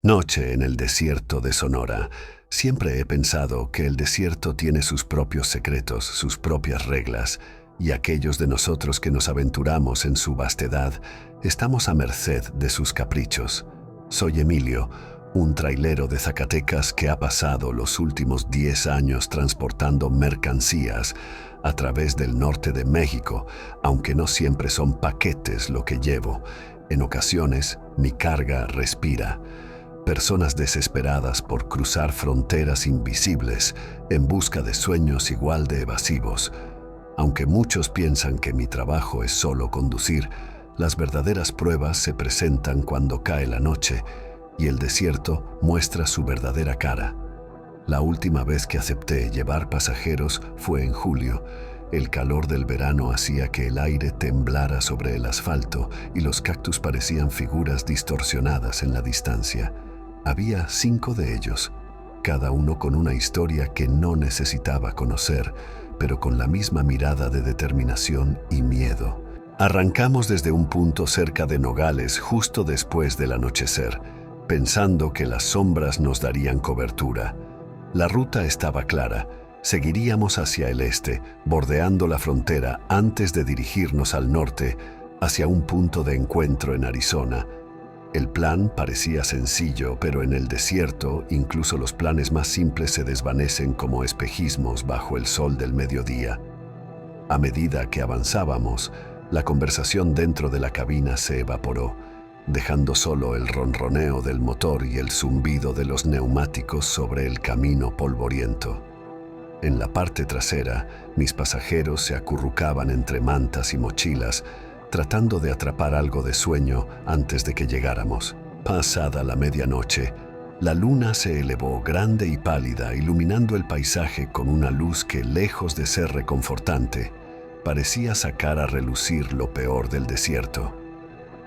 Noche en el desierto de Sonora. Siempre he pensado que el desierto tiene sus propios secretos, sus propias reglas, y aquellos de nosotros que nos aventuramos en su vastedad, estamos a merced de sus caprichos. Soy Emilio, un trailero de Zacatecas que ha pasado los últimos 10 años transportando mercancías a través del norte de México, aunque no siempre son paquetes lo que llevo. En ocasiones, mi carga respira. Personas desesperadas por cruzar fronteras invisibles en busca de sueños igual de evasivos. Aunque muchos piensan que mi trabajo es solo conducir, las verdaderas pruebas se presentan cuando cae la noche y el desierto muestra su verdadera cara. La última vez que acepté llevar pasajeros fue en julio. El calor del verano hacía que el aire temblara sobre el asfalto y los cactus parecían figuras distorsionadas en la distancia. Había 5 de ellos, cada uno con una historia que no necesitaba conocer, pero con la misma mirada de determinación y miedo. Arrancamos desde un punto cerca de Nogales justo después del anochecer, pensando que las sombras nos darían cobertura. La ruta estaba clara. Seguiríamos hacia el este, bordeando la frontera antes de dirigirnos al norte, hacia un punto de encuentro en Arizona. El plan parecía sencillo, pero en el desierto incluso los planes más simples se desvanecen como espejismos bajo el sol del mediodía. A medida que avanzábamos, la conversación dentro de la cabina se evaporó, dejando solo el ronroneo del motor y el zumbido de los neumáticos sobre el camino polvoriento. En la parte trasera, mis pasajeros se acurrucaban entre mantas y mochilas, tratando de atrapar algo de sueño antes de que llegáramos. Pasada la medianoche, la luna se elevó grande y pálida, iluminando el paisaje con una luz que, lejos de ser reconfortante, parecía sacar a relucir lo peor del desierto.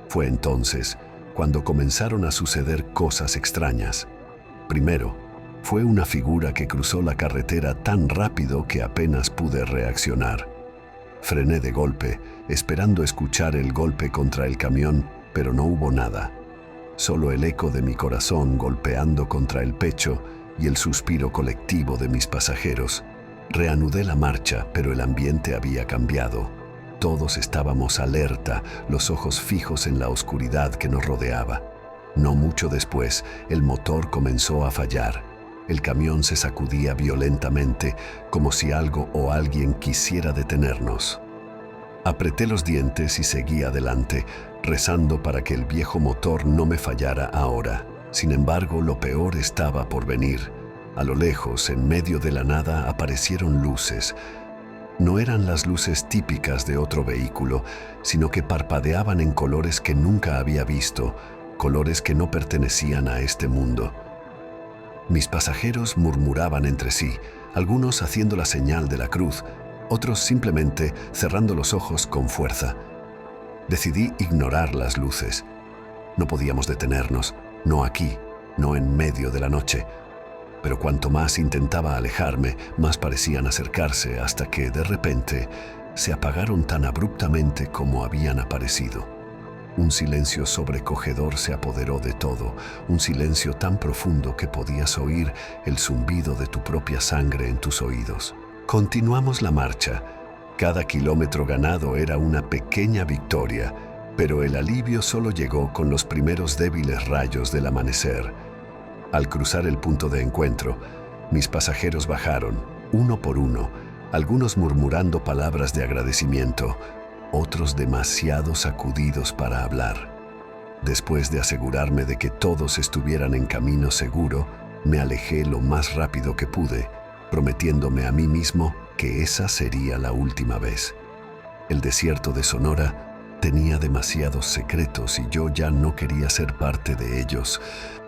Fue entonces cuando comenzaron a suceder cosas extrañas. Primero, fue una figura que cruzó la carretera tan rápido que apenas pude reaccionar. Frené de golpe, esperando escuchar el golpe contra el camión, pero no hubo nada. Solo el eco de mi corazón golpeando contra el pecho y el suspiro colectivo de mis pasajeros. Reanudé la marcha, pero el ambiente había cambiado. Todos estábamos alerta, los ojos fijos en la oscuridad que nos rodeaba. No mucho después, el motor comenzó a fallar. El camión se sacudía violentamente, como si algo o alguien quisiera detenernos. Apreté los dientes y seguí adelante, rezando para que el viejo motor no me fallara ahora. Sin embargo, lo peor estaba por venir. A lo lejos, en medio de la nada, aparecieron luces. No eran las luces típicas de otro vehículo, sino que parpadeaban en colores que nunca había visto, colores que no pertenecían a este mundo. Mis pasajeros murmuraban entre sí, algunos haciendo la señal de la cruz, otros simplemente cerrando los ojos con fuerza. Decidí ignorar las luces. No podíamos detenernos, no aquí, no en medio de la noche. Pero cuanto más intentaba alejarme, más parecían acercarse hasta que, de repente, se apagaron tan abruptamente como habían aparecido. Un silencio sobrecogedor se apoderó de todo, un silencio tan profundo que podías oír el zumbido de tu propia sangre en tus oídos. Continuamos la marcha. Cada kilómetro ganado era una pequeña victoria, pero el alivio solo llegó con los primeros débiles rayos del amanecer. Al cruzar el punto de encuentro, mis pasajeros bajaron, uno por uno, algunos murmurando palabras de agradecimiento, otros demasiado sacudidos para hablar. Después de asegurarme de que todos estuvieran en camino seguro, me alejé lo más rápido que pude, prometiéndome a mí mismo que esa sería la última vez. El desierto de Sonora tenía demasiados secretos y yo ya no quería ser parte de ellos.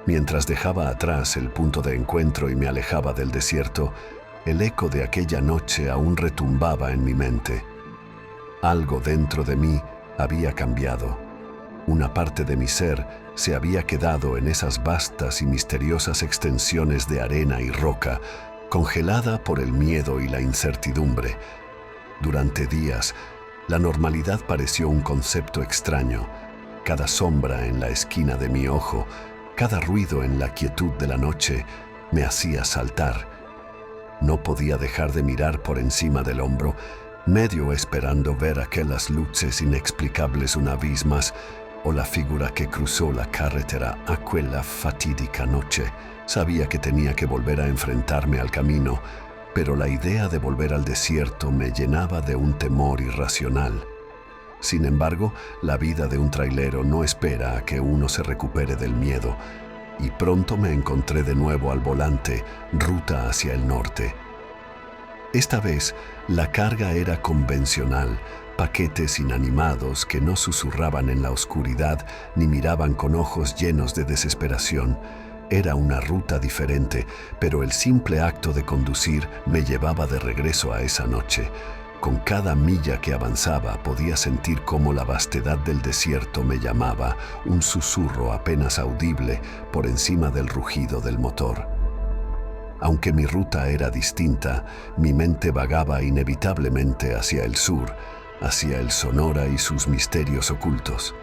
Mientras dejaba atrás el punto de encuentro y me alejaba del desierto, el eco de aquella noche aún retumbaba en mi mente. Algo dentro de mí había cambiado. Una parte de mi ser se había quedado en esas vastas y misteriosas extensiones de arena y roca, congelada por el miedo y la incertidumbre. Durante días, la normalidad pareció un concepto extraño. Cada sombra en la esquina de mi ojo, Cada ruido en la quietud de la noche me hacía saltar. No podía dejar de mirar por encima del hombro, medio esperando ver aquellas luces inexplicables una vez más o la figura que cruzó la carretera aquella fatídica noche. Sabía que tenía que volver a enfrentarme al camino, pero la idea de volver al desierto me llenaba de un temor irracional. Sin embargo, la vida de un trailero no espera a que uno se recupere del miedo, y pronto me encontré de nuevo al volante, ruta hacia el norte. Esta vez, la carga era convencional, paquetes inanimados que no susurraban en la oscuridad ni miraban con ojos llenos de desesperación. Era una ruta diferente, pero el simple acto de conducir me llevaba de regreso a esa noche. Con cada milla que avanzaba podía sentir cómo la vastedad del desierto me llamaba, un susurro apenas audible por encima del rugido del motor. Aunque mi ruta era distinta, mi mente vagaba inevitablemente hacia el sur, hacia el Sonora y sus misterios ocultos.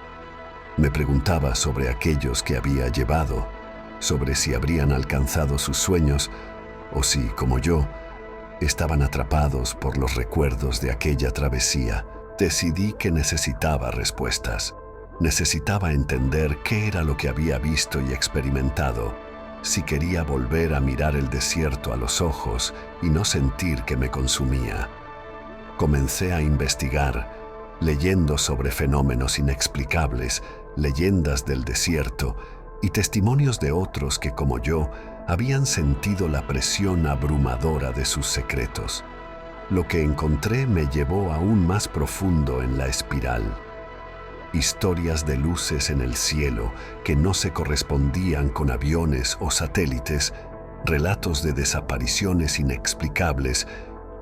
Me preguntaba sobre aquellos que había llevado, sobre si habrían alcanzado sus sueños o si, como yo, estaban atrapados por los recuerdos de aquella travesía. Decidí que necesitaba respuestas. Necesitaba entender qué era lo que había visto y experimentado, si quería volver a mirar el desierto a los ojos y no sentir que me consumía. Comencé a investigar, leyendo sobre fenómenos inexplicables, leyendas del desierto y testimonios de otros que, como yo, habían sentido la presión abrumadora de sus secretos. Lo que encontré me llevó aún más profundo en la espiral. Historias de luces en el cielo que no se correspondían con aviones o satélites, relatos de desapariciones inexplicables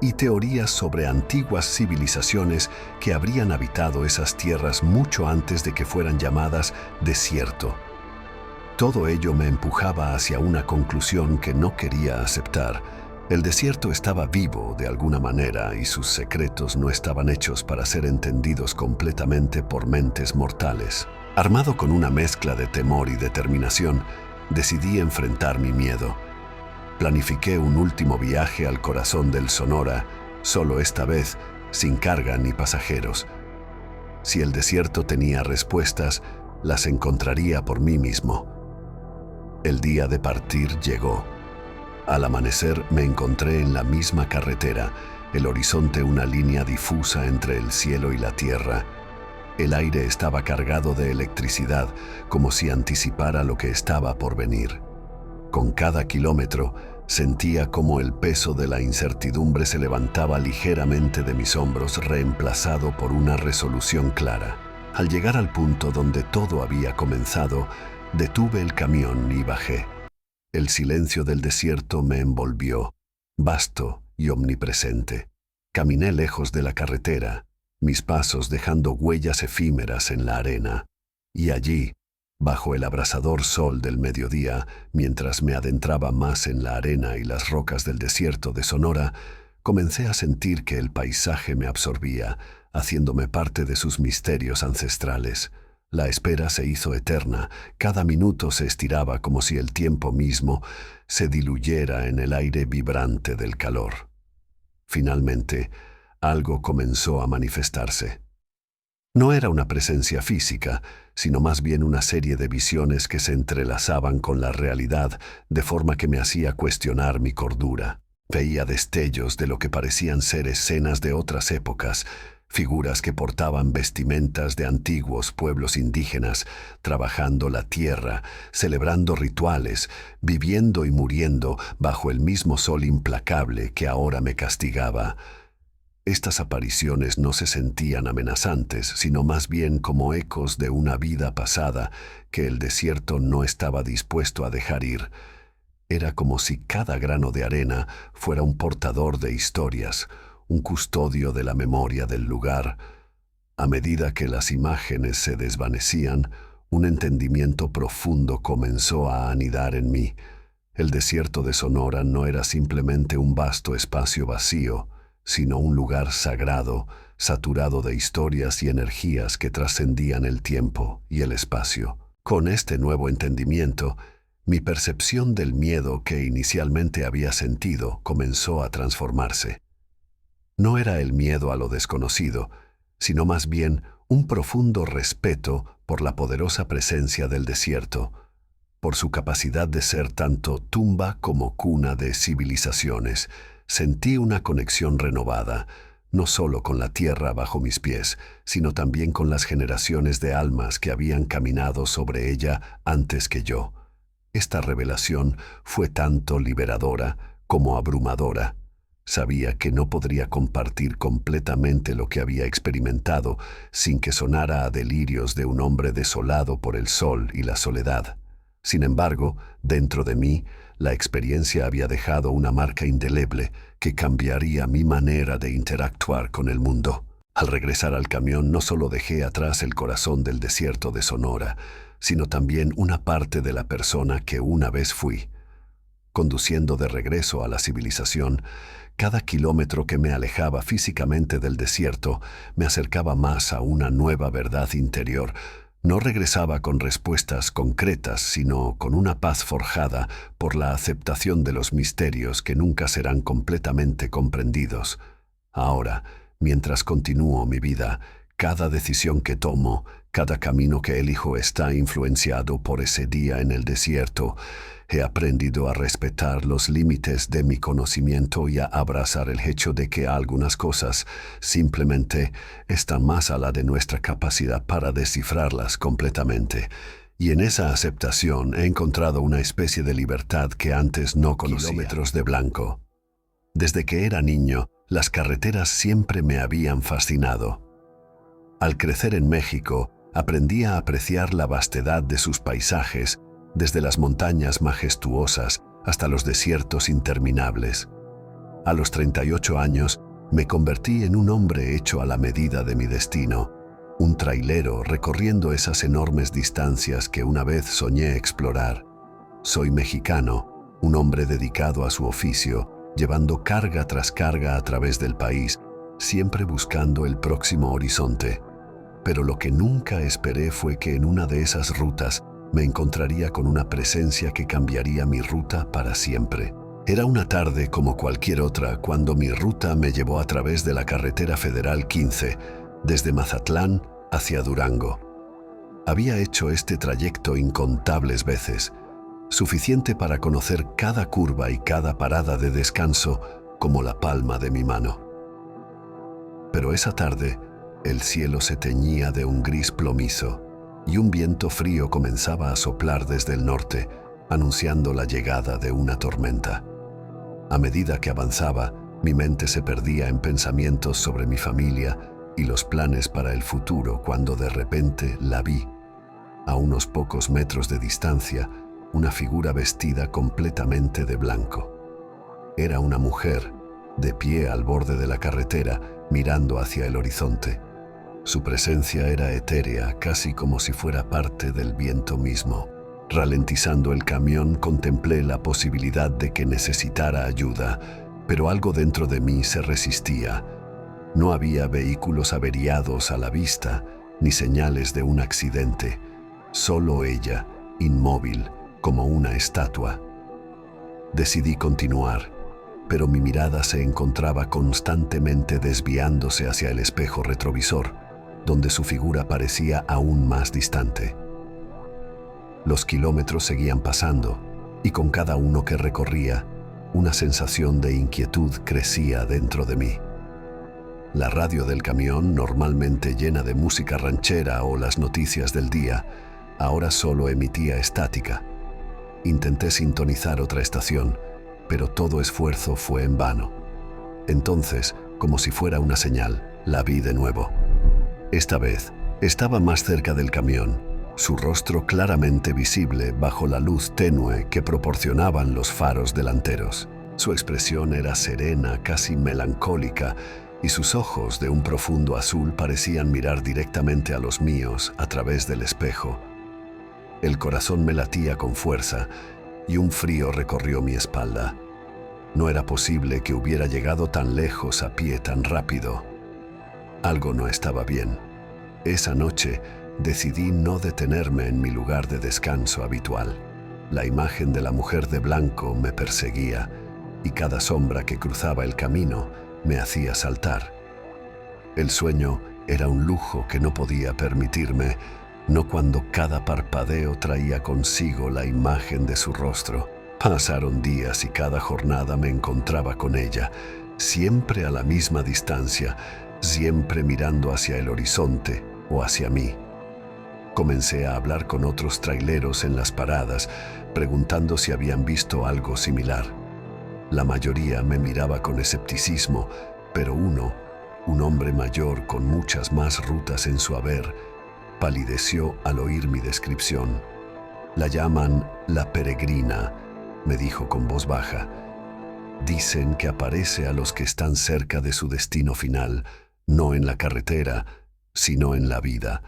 y teorías sobre antiguas civilizaciones que habrían habitado esas tierras mucho antes de que fueran llamadas desierto. Todo ello me empujaba hacia una conclusión que no quería aceptar. El desierto estaba vivo de alguna manera y sus secretos no estaban hechos para ser entendidos completamente por mentes mortales. Armado con una mezcla de temor y determinación, decidí enfrentar mi miedo. Planifiqué un último viaje al corazón del Sonora, solo esta vez sin carga ni pasajeros. Si el desierto tenía respuestas, las encontraría por mí mismo. El día de partir llegó. Al amanecer me encontré en la misma carretera, el horizonte una línea difusa entre el cielo y la tierra. El aire estaba cargado de electricidad, como si anticipara lo que estaba por venir. Con cada kilómetro, sentía como el peso de la incertidumbre se levantaba ligeramente de mis hombros, reemplazado por una resolución clara. Al llegar al punto donde todo había comenzado, detuve el camión y bajé. El silencio del desierto me envolvió, vasto y omnipresente. Caminé lejos de la carretera, mis pasos dejando huellas efímeras en la arena. Y allí, bajo el abrasador sol del mediodía, mientras me adentraba más en la arena y las rocas del desierto de Sonora, comencé a sentir que el paisaje me absorbía, haciéndome parte de sus misterios ancestrales. La espera se hizo eterna, cada minuto se estiraba como si el tiempo mismo se diluyera en el aire vibrante del calor. Finalmente, algo comenzó a manifestarse. No era una presencia física, sino más bien una serie de visiones que se entrelazaban con la realidad de forma que me hacía cuestionar mi cordura. Veía destellos de lo que parecían ser escenas de otras épocas, figuras que portaban vestimentas de antiguos pueblos indígenas, trabajando la tierra, celebrando rituales, viviendo y muriendo bajo el mismo sol implacable que ahora me castigaba. Estas apariciones no se sentían amenazantes, sino más bien como ecos de una vida pasada que el desierto no estaba dispuesto a dejar ir. Era como si cada grano de arena fuera un portador de historias, un custodio de la memoria del lugar. A medida que las imágenes se desvanecían, un entendimiento profundo comenzó a anidar en mí. El desierto de Sonora no era simplemente un vasto espacio vacío, sino un lugar sagrado, saturado de historias y energías que trascendían el tiempo y el espacio. Con este nuevo entendimiento, mi percepción del miedo que inicialmente había sentido comenzó a transformarse. No era el miedo a lo desconocido, sino más bien un profundo respeto por la poderosa presencia del desierto, por su capacidad de ser tanto tumba como cuna de civilizaciones. Sentí una conexión renovada, no solo con la tierra bajo mis pies, sino también con las generaciones de almas que habían caminado sobre ella antes que yo. Esta revelación fue tanto liberadora como abrumadora. Sabía que no podría compartir completamente lo que había experimentado sin que sonara a delirios de un hombre desolado por el sol y la soledad. Sin embargo, dentro de mí, la experiencia había dejado una marca indeleble que cambiaría mi manera de interactuar con el mundo. Al regresar al camión no solo dejé atrás el corazón del desierto de Sonora, sino también una parte de la persona que una vez fui. Conduciendo de regreso a la civilización, cada kilómetro que me alejaba físicamente del desierto me acercaba más a una nueva verdad interior. No regresaba con respuestas concretas, sino con una paz forjada por la aceptación de los misterios que nunca serán completamente comprendidos. Ahora, mientras continúo mi vida, cada decisión que tomo, cada camino que elijo está influenciado por ese día en el desierto. He aprendido a respetar los límites de mi conocimiento y a abrazar el hecho de que algunas cosas simplemente están más allá de nuestra capacidad para descifrarlas completamente. Y en esa aceptación he encontrado una especie de libertad que antes no conocía. Kilómetros de blanco. Desde que era niño, las carreteras siempre me habían fascinado. Al crecer en México, aprendí a apreciar la vastedad de sus paisajes, desde las montañas majestuosas hasta los desiertos interminables. A los 38 años, me convertí en un hombre hecho a la medida de mi destino, un trailero recorriendo esas enormes distancias que una vez soñé explorar. Soy mexicano, un hombre dedicado a su oficio, llevando carga tras carga a través del país, siempre buscando el próximo horizonte. Pero lo que nunca esperé fue que en una de esas rutas me encontraría con una presencia que cambiaría mi ruta para siempre. Era una tarde como cualquier otra cuando mi ruta me llevó a través de la carretera federal 15, desde Mazatlán hacia Durango. Había hecho este trayecto incontables veces, suficiente para conocer cada curva y cada parada de descanso como la palma de mi mano. Pero esa tarde, el cielo se teñía de un gris plomizo y un viento frío comenzaba a soplar desde el norte, anunciando la llegada de una tormenta. A medida que avanzaba, mi mente se perdía en pensamientos sobre mi familia y los planes para el futuro cuando de repente la vi. A unos pocos metros de distancia, una figura vestida completamente de blanco. Era una mujer, de pie al borde de la carretera, mirando hacia el horizonte. Su presencia era etérea, casi como si fuera parte del viento mismo. Ralentizando el camión, contemplé la posibilidad de que necesitara ayuda, pero algo dentro de mí se resistía. No había vehículos averiados a la vista, ni señales de un accidente. Solo ella, inmóvil, como una estatua. Decidí continuar, pero mi mirada se encontraba constantemente desviándose hacia el espejo retrovisor, donde su figura parecía aún más distante. Los kilómetros seguían pasando, y con cada uno que recorría, una sensación de inquietud crecía dentro de mí. La radio del camión, normalmente llena de música ranchera o las noticias del día, ahora solo emitía estática. Intenté sintonizar otra estación, pero todo esfuerzo fue en vano. Entonces, como si fuera una señal, la vi de nuevo. Esta vez, estaba más cerca del camión, su rostro claramente visible bajo la luz tenue que proporcionaban los faros delanteros. Su expresión era serena, casi melancólica, y sus ojos de un profundo azul parecían mirar directamente a los míos a través del espejo. El corazón me latía con fuerza y un frío recorrió mi espalda. No era posible que hubiera llegado tan lejos a pie tan rápido. Algo no estaba bien. Esa noche, decidí no detenerme en mi lugar de descanso habitual. La imagen de la mujer de blanco me perseguía y cada sombra que cruzaba el camino me hacía saltar. El sueño era un lujo que no podía permitirme, no cuando cada parpadeo traía consigo la imagen de su rostro. Pasaron días y cada jornada me encontraba con ella, siempre a la misma distancia, siempre mirando hacia el horizonte o hacia mí. Comencé a hablar con otros traileros en las paradas, preguntando si habían visto algo similar. La mayoría me miraba con escepticismo, pero uno, un hombre mayor con muchas más rutas en su haber, palideció al oír mi descripción. La llaman la peregrina, me dijo con voz baja. Dicen que aparece a los que están cerca de su destino final, no en la carretera, sino en la vida.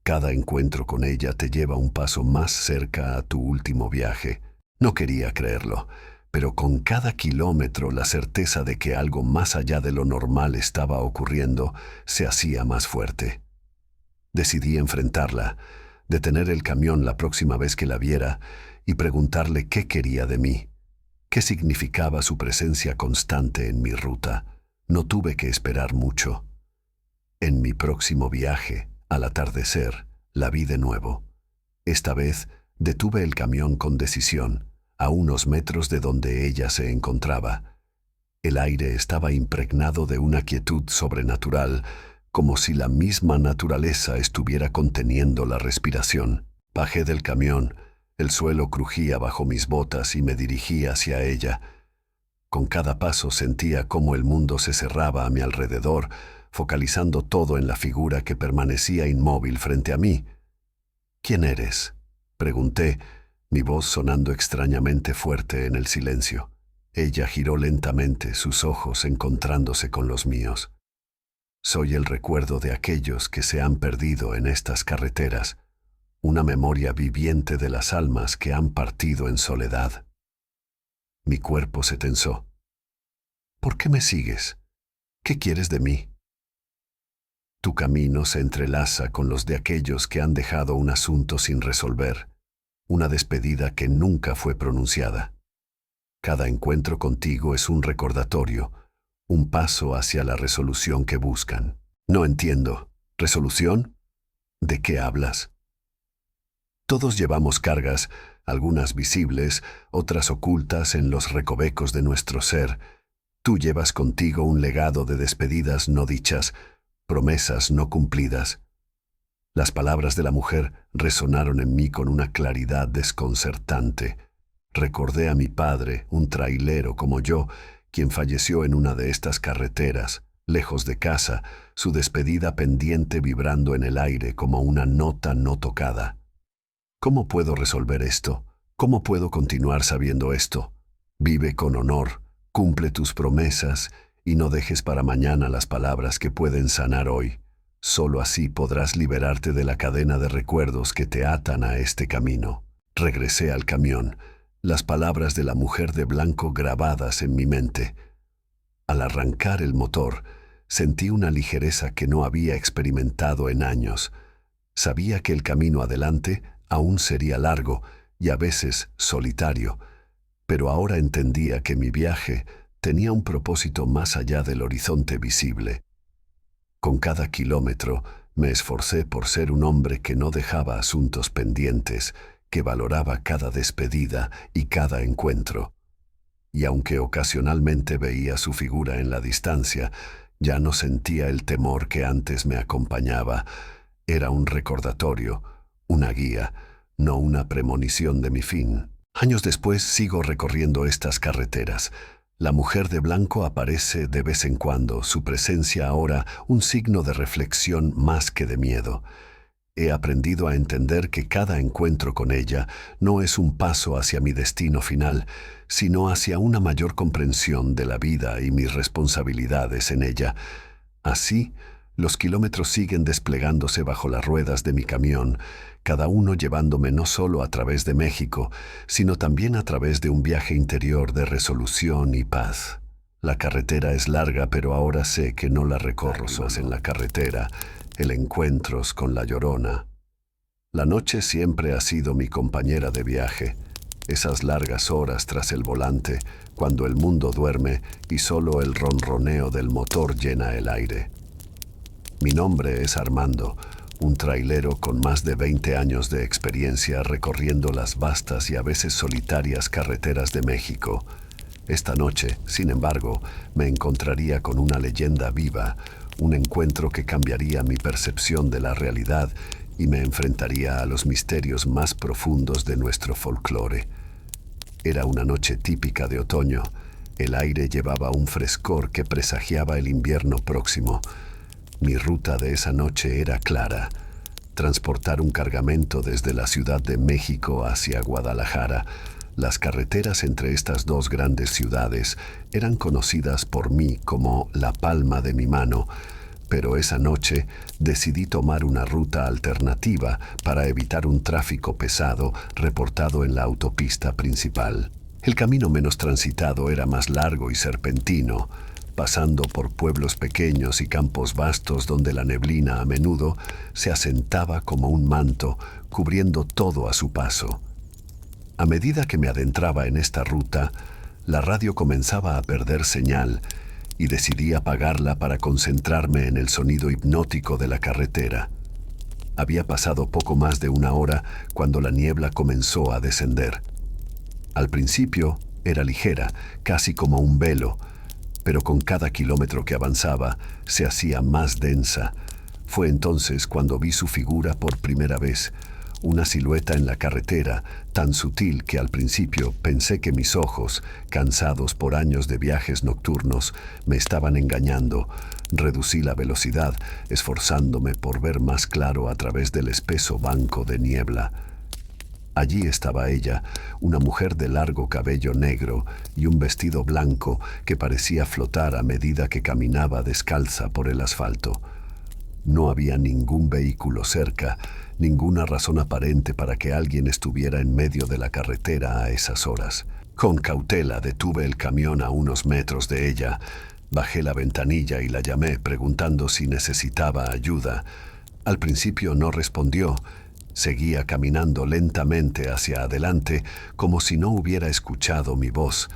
Cada encuentro con ella te lleva un paso más cerca a tu último viaje. No quería creerlo, pero con cada kilómetro la certeza de que algo más allá de lo normal estaba ocurriendo se hacía más fuerte. Decidí enfrentarla, detener el camión la próxima vez que la viera y preguntarle qué quería de mí, qué significaba su presencia constante en mi ruta. No tuve que esperar mucho. En mi próximo viaje, al atardecer, la vi de nuevo. Esta vez detuve el camión con decisión, a unos metros de donde ella se encontraba. El aire estaba impregnado de una quietud sobrenatural, como si la misma naturaleza estuviera conteniendo la respiración. Bajé del camión, el suelo crujía bajo mis botas y me dirigí hacia ella. Con cada paso sentía cómo el mundo se cerraba a mi alrededor, focalizando todo en la figura que permanecía inmóvil frente a mí. «¿Quién eres?», pregunté, mi voz sonando extrañamente fuerte en el silencio. Ella giró lentamente, sus ojos encontrándose con los míos. «Soy el recuerdo de aquellos que se han perdido en estas carreteras, una memoria viviente de las almas que han partido en soledad». Mi cuerpo se tensó. «¿Por qué me sigues? ¿Qué quieres de mí?». «Tu camino se entrelaza con los de aquellos que han dejado un asunto sin resolver, una despedida que nunca fue pronunciada. Cada encuentro contigo es un recordatorio, un paso hacia la resolución que buscan». «No entiendo. ¿Resolución? ¿De qué hablas?». «Todos llevamos cargas, algunas visibles, otras ocultas en los recovecos de nuestro ser. Tú llevas contigo un legado de despedidas no dichas, promesas no cumplidas». Las palabras de la mujer resonaron en mí con una claridad desconcertante. Recordé a mi padre, un trailero como yo, quien falleció en una de estas carreteras, lejos de casa, su despedida pendiente vibrando en el aire como una nota no tocada. ¿Cómo puedo resolver esto? ¿Cómo puedo continuar sabiendo esto? Vive con honor, cumple tus promesas y no dejes para mañana las palabras que pueden sanar hoy. Solo así podrás liberarte de la cadena de recuerdos que te atan a este camino. Regresé al camión, las palabras de la mujer de blanco grabadas en mi mente. Al arrancar el motor, sentí una ligereza que no había experimentado en años. Sabía que el camino adelante aún sería largo y a veces solitario, pero ahora entendía que mi viaje tenía un propósito más allá del horizonte visible. Con cada kilómetro me esforcé por ser un hombre que no dejaba asuntos pendientes, que valoraba cada despedida y cada encuentro. Y aunque ocasionalmente veía su figura en la distancia, ya no sentía el temor que antes me acompañaba. Era un recordatorio, una guía, no una premonición de mi fin. Años después sigo recorriendo estas carreteras. La mujer de blanco aparece de vez en cuando, su presencia ahora un signo de reflexión más que de miedo. He aprendido a entender que cada encuentro con ella no es un paso hacia mi destino final, sino hacia una mayor comprensión de la vida y mis responsabilidades en ella. Así, los kilómetros siguen desplegándose bajo las ruedas de mi camión, cada uno llevándome no solo a través de México, sino también a través de un viaje interior de resolución y paz. La carretera es larga, pero ahora sé que no la recorro solo en la carretera, el encuentros con La Llorona, La noche siempre ha sido mi compañera de viaje. Esas largas horas tras el volante, cuando el mundo duerme y solo el ronroneo del motor llena el aire. Mi nombre es Armando, un trailero con más de 20 años de experiencia recorriendo las vastas y a veces solitarias carreteras de México. Esta noche, sin embargo, me encontraría con una leyenda viva, un encuentro que cambiaría mi percepción de la realidad y me enfrentaría a los misterios más profundos de nuestro folclore. Era una noche típica de otoño. El aire llevaba un frescor que presagiaba el invierno próximo. Mi ruta de esa noche era clara: transportar un cargamento desde la Ciudad de México hacia Guadalajara. Las carreteras entre estas dos grandes ciudades eran conocidas por mí como la palma de mi mano, pero esa noche decidí tomar una ruta alternativa para evitar un tráfico pesado reportado en la autopista principal. El camino menos transitado era más largo y serpentino, pasando por pueblos pequeños y campos vastos donde la neblina a menudo se asentaba como un manto, cubriendo todo a su paso. A medida que me adentraba en esta ruta, la radio comenzaba a perder señal y decidí apagarla para concentrarme en el sonido hipnótico de la carretera. Había pasado poco más de una hora cuando la niebla comenzó a descender. Al principio era ligera, casi como un velo, pero con cada kilómetro que avanzaba se hacía más densa. Fue entonces cuando vi su figura por primera vez, una silueta en la carretera tan sutil que al principio pensé que mis ojos, cansados por años de viajes nocturnos, me estaban engañando. Reducí la velocidad, esforzándome por ver más claro a través del espeso banco de niebla. Allí estaba ella, una mujer de largo cabello negro y un vestido blanco que parecía flotar a medida que caminaba descalza por el asfalto. No había ningún vehículo cerca, ninguna razón aparente para que alguien estuviera en medio de la carretera a esas horas. Con cautela detuve el camión a unos metros de ella, bajé la ventanilla y la llamé preguntando si necesitaba ayuda. Al principio no respondió. Seguía caminando lentamente hacia adelante como si no hubiera escuchado mi voz.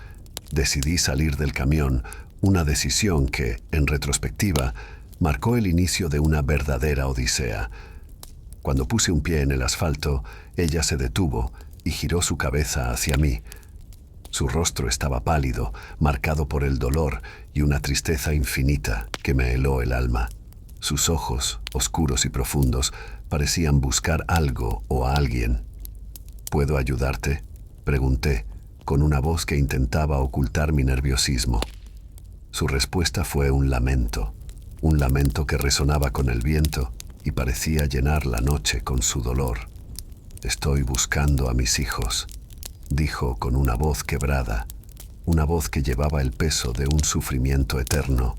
Decidí salir del camión, una decisión que, en retrospectiva, marcó el inicio de una verdadera odisea. Cuando puse un pie en el asfalto, ella se detuvo y giró su cabeza hacia mí. Su rostro estaba pálido, marcado por el dolor y una tristeza infinita que me heló el alma. Sus ojos, oscuros y profundos, parecían buscar algo o a alguien. ¿Puedo ayudarte?, pregunté, con una voz que intentaba ocultar mi nerviosismo. Su respuesta fue un lamento que resonaba con el viento y parecía llenar la noche con su dolor. «Estoy buscando a mis hijos», dijo con una voz quebrada, una voz que llevaba el peso de un sufrimiento eterno.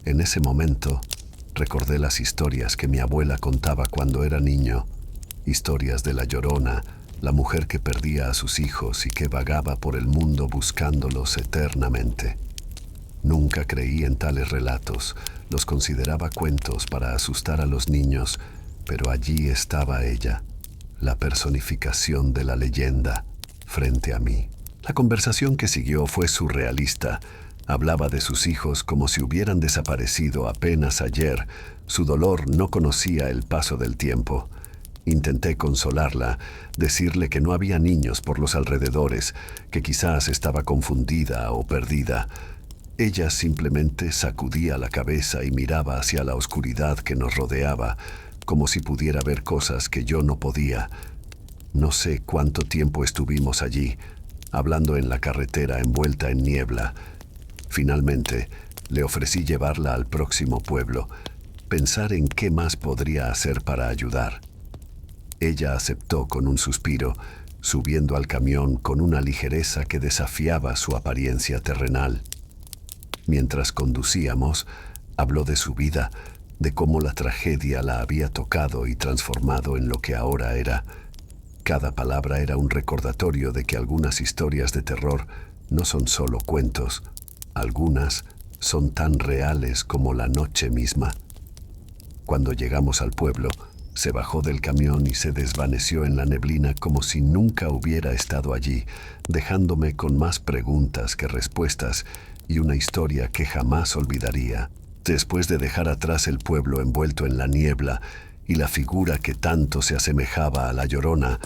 En ese momento, recordé las historias que mi abuela contaba cuando era niño, historias de la Llorona, la mujer que perdía a sus hijos y que vagaba por el mundo buscándolos eternamente. Nunca creí en tales relatos, los consideraba cuentos para asustar a los niños, pero allí estaba ella, la personificación de la leyenda, frente a mí. La conversación que siguió fue surrealista. Hablaba de sus hijos como si hubieran desaparecido apenas ayer. Su dolor no conocía el paso del tiempo. Intenté consolarla, decirle que no había niños por los alrededores, que quizás estaba confundida o perdida. Ella simplemente sacudía la cabeza y miraba hacia la oscuridad que nos rodeaba, como si pudiera ver cosas que yo no podía. No sé cuánto tiempo estuvimos allí, hablando en la carretera envuelta en niebla. Finalmente, le ofrecí llevarla al próximo pueblo, pensar en qué más podría hacer para ayudar. Ella aceptó con un suspiro, subiendo al camión con una ligereza que desafiaba su apariencia terrenal. Mientras conducíamos, habló de su vida, de cómo la tragedia la había tocado y transformado en lo que ahora era. Cada palabra era un recordatorio de que algunas historias de terror no son solo cuentos, algunas son tan reales como la noche misma. Cuando llegamos al pueblo, Se bajó del camión y se desvaneció en la neblina como si nunca hubiera estado allí, dejándome con más preguntas que respuestas y una historia que jamás olvidaría. Después de dejar atrás el pueblo envuelto en la niebla y la figura que tanto se asemejaba a la Llorona,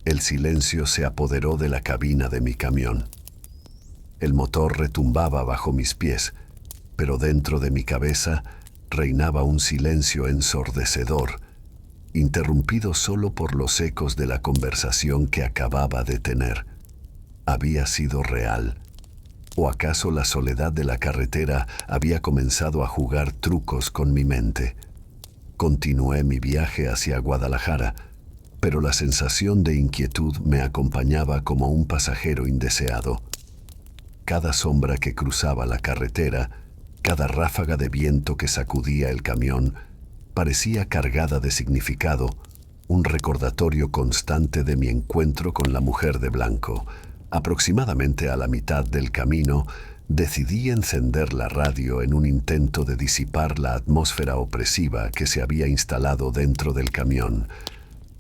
el silencio se apoderó de la cabina de mi camión. El motor retumbaba bajo mis pies, pero dentro de mi cabeza reinaba un silencio ensordecedor, interrumpido solo por los ecos de la conversación que acababa de tener. ¿Había sido real? ¿O acaso la soledad de la carretera había comenzado a jugar trucos con mi mente? Continué mi viaje hacia Guadalajara, pero la sensación de inquietud me acompañaba como un pasajero indeseado. Cada sombra que cruzaba la carretera, cada ráfaga de viento que sacudía el camión, parecía cargada de significado, un recordatorio constante de mi encuentro con la mujer de blanco. Aproximadamente a la mitad del camino, decidí encender la radio en un intento de disipar la atmósfera opresiva que se había instalado dentro del camión.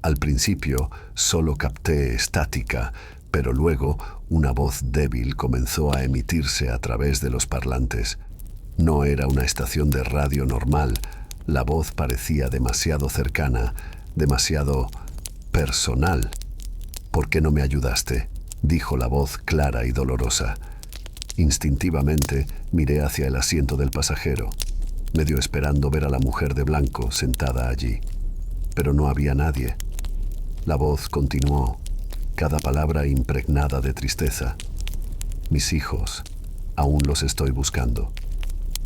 Al principio solo capté estática, pero luego una voz débil comenzó a emitirse a través de los parlantes. No era una estación de radio normal. La voz parecía demasiado cercana, demasiado personal. «¿Por qué no me ayudaste?», dijo la voz clara y dolorosa. Instintivamente miré hacia el asiento del pasajero, medio esperando ver a la mujer de blanco sentada allí. Pero no había nadie. La voz continuó, cada palabra impregnada de tristeza. «Mis hijos, aún los estoy buscando».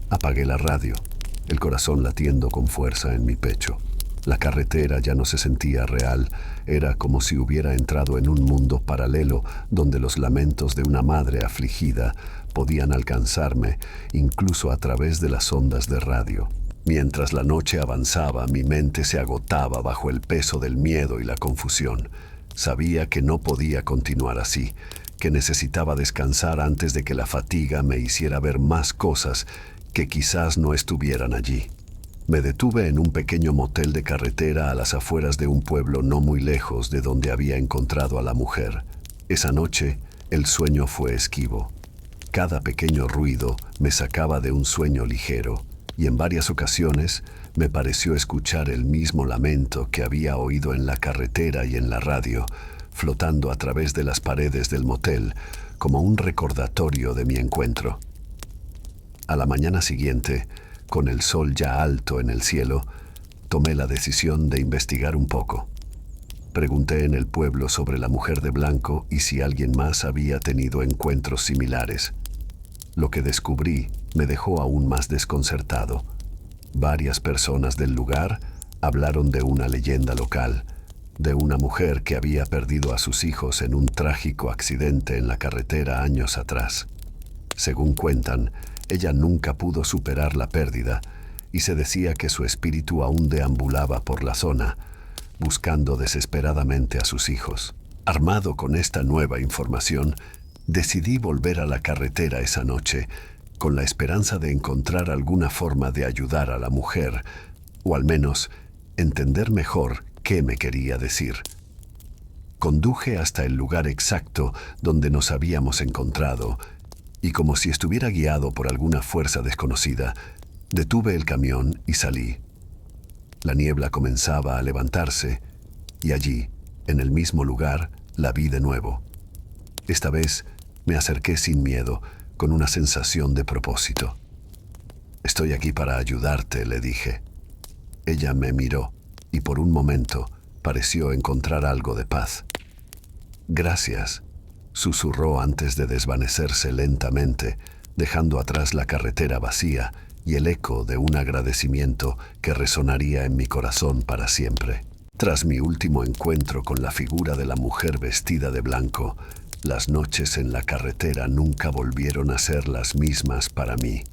Apagué la radio, el corazón latiendo con fuerza en mi pecho. La carretera ya no se sentía real, era como si hubiera entrado en un mundo paralelo donde los lamentos de una madre afligida podían alcanzarme incluso a través de las ondas de radio. Mientras la noche avanzaba, mi mente se agotaba bajo el peso del miedo y la confusión. Sabía que no podía continuar así, que necesitaba descansar antes de que la fatiga me hiciera ver más cosas que quizás no estuvieran allí. Me detuve en un pequeño motel de carretera a las afueras de un pueblo no muy lejos de donde había encontrado a la mujer. Esa noche, el sueño fue esquivo. Cada pequeño ruido me sacaba de un sueño ligero, y en varias ocasiones me pareció escuchar el mismo lamento que había oído en la carretera y en la radio, flotando a través de las paredes del motel, como un recordatorio de mi encuentro. A la mañana siguiente, con el sol ya alto en el cielo, tomé la decisión de investigar un poco. Pregunté en el pueblo sobre la mujer de blanco y si alguien más había tenido encuentros similares. Lo que descubrí me dejó aún más desconcertado. Varias personas del lugar hablaron de una leyenda local, de una mujer que había perdido a sus hijos en un trágico accidente en la carretera años atrás. Según cuentan, ella nunca pudo superar la pérdida y se decía que su espíritu aún deambulaba por la zona, buscando desesperadamente a sus hijos. Armado con esta nueva información, decidí volver a la carretera esa noche, con la esperanza de encontrar alguna forma de ayudar a la mujer, o al menos entender mejor qué me quería decir. Conduje hasta el lugar exacto donde nos habíamos encontrado, y como si estuviera guiado por alguna fuerza desconocida, detuve el camión y salí. La niebla comenzaba a levantarse, y allí, en el mismo lugar, la vi de nuevo. Esta vez me acerqué sin miedo, con una sensación de propósito. «Estoy aquí para ayudarte», le dije. Ella me miró, y por un momento pareció encontrar algo de paz. «Gracias», susurró antes de desvanecerse lentamente, dejando atrás la carretera vacía y el eco de un agradecimiento que resonaría en mi corazón para siempre. Tras mi último encuentro con la figura de la mujer vestida de blanco, las noches en la carretera nunca volvieron a ser las mismas para mí.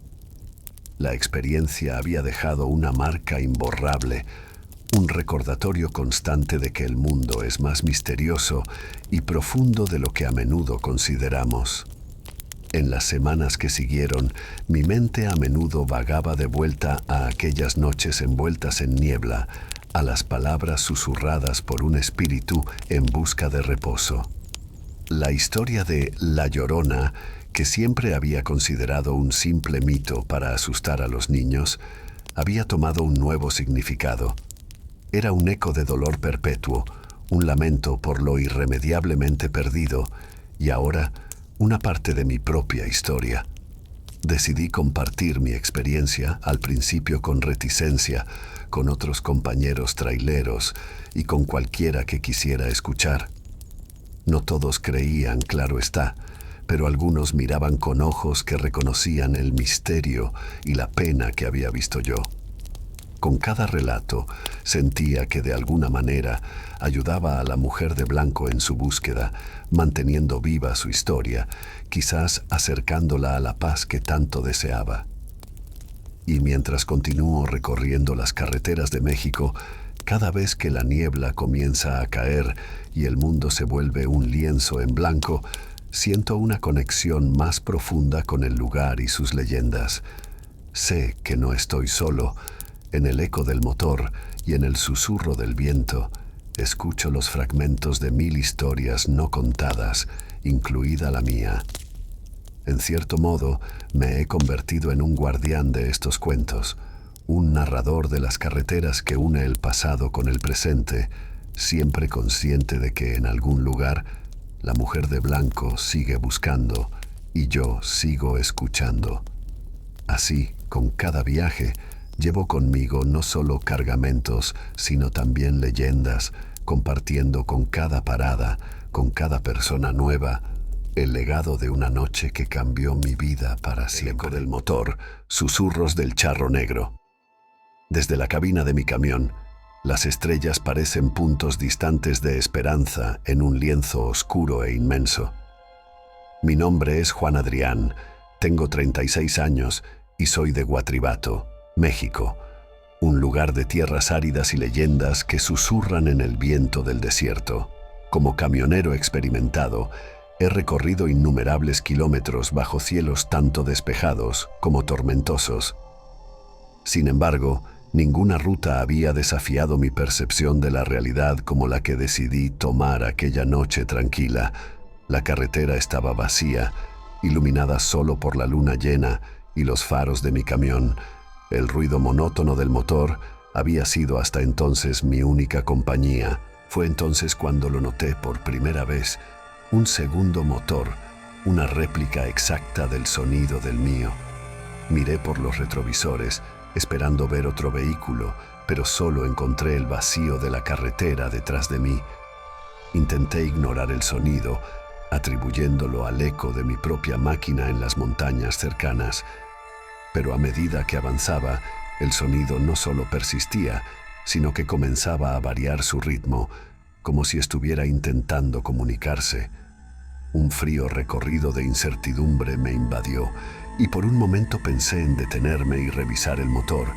La experiencia había dejado una marca imborrable, un recordatorio constante de que el mundo es más misterioso y profundo de lo que a menudo consideramos. En las semanas que siguieron, mi mente a menudo vagaba de vuelta a aquellas noches envueltas en niebla, a las palabras susurradas por un espíritu en busca de reposo. La historia de La Llorona, que siempre había considerado un simple mito para asustar a los niños, había tomado un nuevo significado. Era un eco de dolor perpetuo, un lamento por lo irremediablemente perdido, y ahora una parte de mi propia historia. Decidí compartir mi experiencia, al principio con reticencia, con otros compañeros traileros y con cualquiera que quisiera escuchar. No todos creían, claro está, pero algunos miraban con ojos que reconocían el misterio y la pena que había visto yo. Con cada relato sentía que de alguna manera ayudaba a la mujer de blanco en su búsqueda, manteniendo viva su historia, quizás acercándola a la paz que tanto deseaba. Y mientras continúo recorriendo las carreteras de México, cada vez que la niebla comienza a caer y el mundo se vuelve un lienzo en blanco, siento una conexión más profunda con el lugar y sus leyendas. Sé que no estoy solo. En el eco del motor y en el susurro del viento, escucho los fragmentos de 1000 historias no contadas, incluida la mía. En cierto modo, me he convertido en un guardián de estos cuentos, un narrador de las carreteras que une el pasado con el presente, siempre consciente de que en algún lugar la mujer de blanco sigue buscando y yo sigo escuchando. Así, con cada viaje, llevo conmigo no solo cargamentos, sino también leyendas, compartiendo con cada parada, con cada persona nueva, el legado de una noche que cambió mi vida para siempre. El eco del motor, susurros del charro negro. Desde la cabina de mi camión, las estrellas parecen puntos distantes de esperanza en un lienzo oscuro e inmenso. Mi nombre es Juan Adrián, tengo 36 años y soy de Guatribato, México, un lugar de tierras áridas y leyendas que susurran en el viento del desierto. Como camionero experimentado, he recorrido innumerables kilómetros bajo cielos tanto despejados como tormentosos. Sin embargo, ninguna ruta había desafiado mi percepción de la realidad como la que decidí tomar aquella noche tranquila. La carretera estaba vacía, iluminada solo por la luna llena y los faros de mi camión. El ruido monótono del motor había sido hasta entonces mi única compañía. Fue entonces cuando lo noté por primera vez, un segundo motor, una réplica exacta del sonido del mío. Miré por los retrovisores, esperando ver otro vehículo, pero solo encontré el vacío de la carretera detrás de mí. Intenté ignorar el sonido, atribuyéndolo al eco de mi propia máquina en las montañas cercanas. Pero a medida que avanzaba, el sonido no solo persistía, sino que comenzaba a variar su ritmo, como si estuviera intentando comunicarse. Un frío recorrido de incertidumbre me invadió, y por un momento pensé en detenerme y revisar el motor,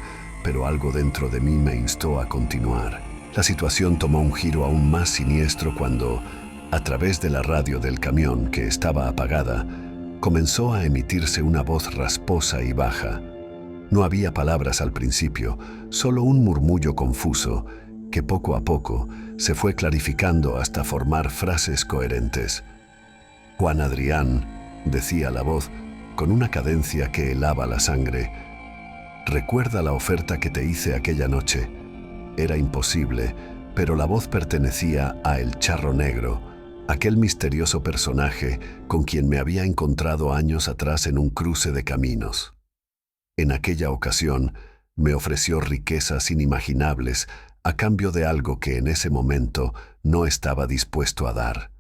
pero algo dentro de mí me instó a continuar. La situación tomó un giro aún más siniestro cuando, a través de la radio del camión, que estaba apagada, comenzó a emitirse una voz rasposa y baja. No había palabras al principio, solo un murmullo confuso que poco a poco se fue clarificando hasta formar frases coherentes. Juan Adrián, decía la voz, con una cadencia que helaba la sangre. Recuerda la oferta que te hice aquella noche. Era imposible, pero la voz pertenecía a El Charro Negro, aquel misterioso personaje con quien me había encontrado años atrás en un cruce de caminos. En aquella ocasión, me ofreció riquezas inimaginables a cambio de algo que en ese momento no estaba dispuesto a dar.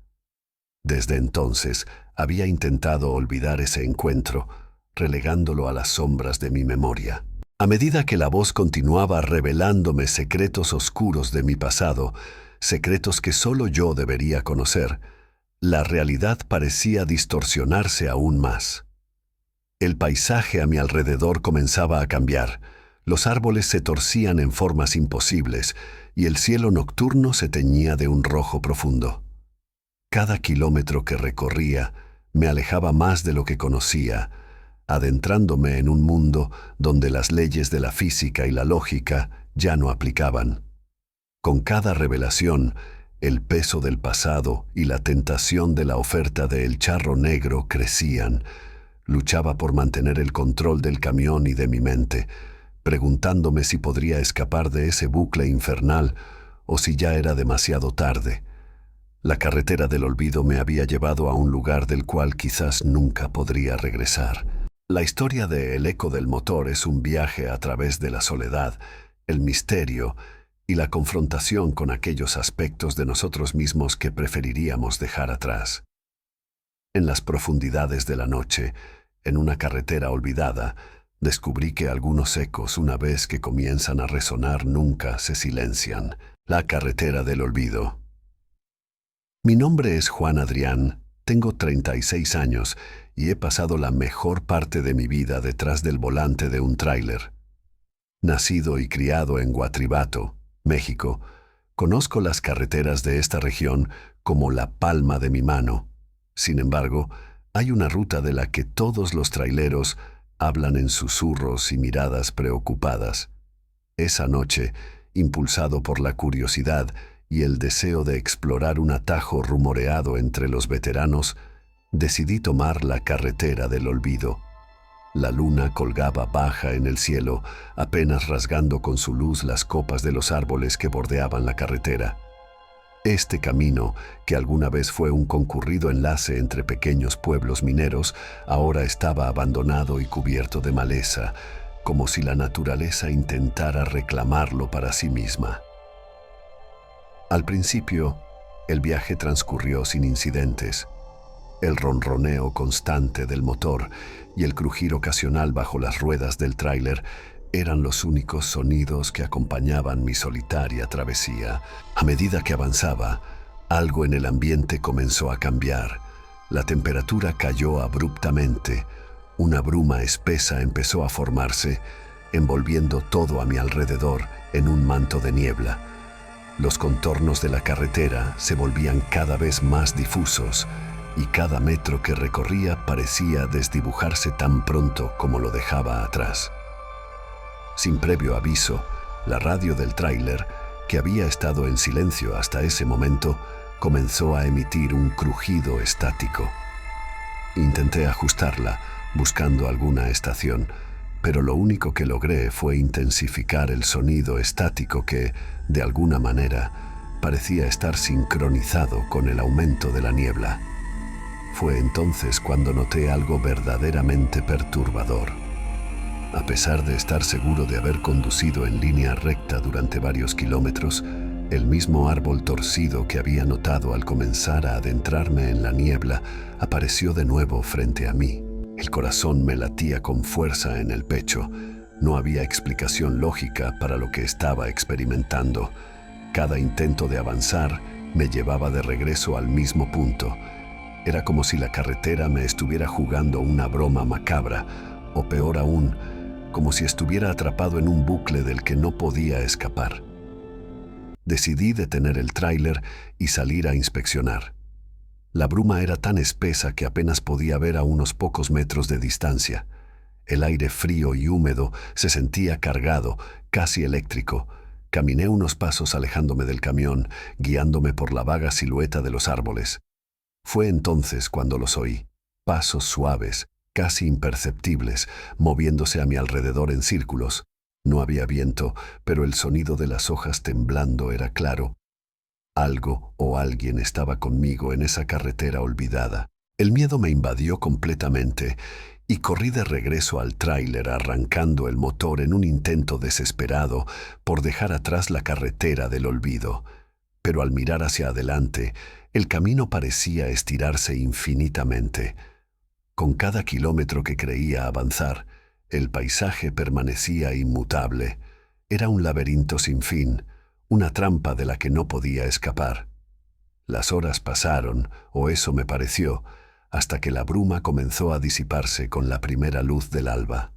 Desde entonces, había intentado olvidar ese encuentro, relegándolo a las sombras de mi memoria. A medida que la voz continuaba revelándome secretos oscuros de mi pasado, secretos que solo yo debería conocer, la realidad parecía distorsionarse aún más. El paisaje a mi alrededor comenzaba a cambiar, los árboles se torcían en formas imposibles y el cielo nocturno se teñía de un rojo profundo. Cada kilómetro que recorría me alejaba más de lo que conocía, adentrándome en un mundo donde las leyes de la física y la lógica ya no aplicaban. Con cada revelación, el peso del pasado y la tentación de la oferta de El Charro Negro crecían. Luchaba por mantener el control del camión y de mi mente, preguntándome si podría escapar de ese bucle infernal o si ya era demasiado tarde. La carretera del olvido me había llevado a un lugar del cual quizás nunca podría regresar. La historia de El eco del motor es un viaje a través de la soledad, el misterio y la confrontación con aquellos aspectos de nosotros mismos que preferiríamos dejar atrás. En las profundidades de la noche, en una carretera olvidada, descubrí que algunos ecos, una vez que comienzan a resonar, nunca se silencian. La carretera del olvido. Mi nombre es Juan Adrián, tengo 36 años y he pasado la mejor parte de mi vida detrás del volante de un tráiler. Nacido y criado en Guatribato, México, conozco las carreteras de esta región como la palma de mi mano. Sin embargo, hay una ruta de la que todos los traileros hablan en susurros y miradas preocupadas. Esa noche, impulsado por la curiosidad y el deseo de explorar un atajo rumoreado entre los veteranos, decidí tomar la carretera del olvido. La luna colgaba baja en el cielo, apenas rasgando con su luz las copas de los árboles que bordeaban la carretera. Este camino, que alguna vez fue un concurrido enlace entre pequeños pueblos mineros, ahora estaba abandonado y cubierto de maleza, como si la naturaleza intentara reclamarlo para sí misma. Al principio, el viaje transcurrió sin incidentes. El ronroneo constante del motor y el crujir ocasional bajo las ruedas del tráiler eran los únicos sonidos que acompañaban mi solitaria travesía. A medida que avanzaba, algo en el ambiente comenzó a cambiar. La temperatura cayó abruptamente. Una bruma espesa empezó a formarse, envolviendo todo a mi alrededor en un manto de niebla. Los contornos de la carretera se volvían cada vez más difusos y cada metro que recorría parecía desdibujarse tan pronto como lo dejaba atrás. Sin previo aviso, la radio del tráiler, que había estado en silencio hasta ese momento, comenzó a emitir un crujido estático. Intenté ajustarla, buscando alguna estación, pero lo único que logré fue intensificar el sonido estático que, de alguna manera, parecía estar sincronizado con el aumento de la niebla. Fue entonces cuando noté algo verdaderamente perturbador. A pesar de estar seguro de haber conducido en línea recta durante varios kilómetros, el mismo árbol torcido que había notado al comenzar a adentrarme en la niebla apareció de nuevo frente a mí. El corazón me latía con fuerza en el pecho. No había explicación lógica para lo que estaba experimentando. Cada intento de avanzar me llevaba de regreso al mismo punto. Era como si la carretera me estuviera jugando una broma macabra, o peor aún, como si estuviera atrapado en un bucle del que no podía escapar. Decidí detener el tráiler y salir a inspeccionar. La bruma era tan espesa que apenas podía ver a unos pocos metros de distancia. El aire frío y húmedo se sentía cargado, casi eléctrico. Caminé unos pasos alejándome del camión, guiándome por la vaga silueta de los árboles. Fue entonces cuando los oí, pasos suaves, casi imperceptibles, moviéndose a mi alrededor en círculos. No había viento, pero el sonido de las hojas temblando era claro. Algo o alguien estaba conmigo en esa carretera olvidada. El miedo me invadió completamente y corrí de regreso al tráiler arrancando el motor en un intento desesperado por dejar atrás la carretera del olvido. Pero al mirar hacia adelante, el camino parecía estirarse infinitamente. Con cada kilómetro que creía avanzar, el paisaje permanecía inmutable. Era un laberinto sin fin, una trampa de la que no podía escapar. Las horas pasaron, o eso me pareció, hasta que la bruma comenzó a disiparse con la primera luz del alba.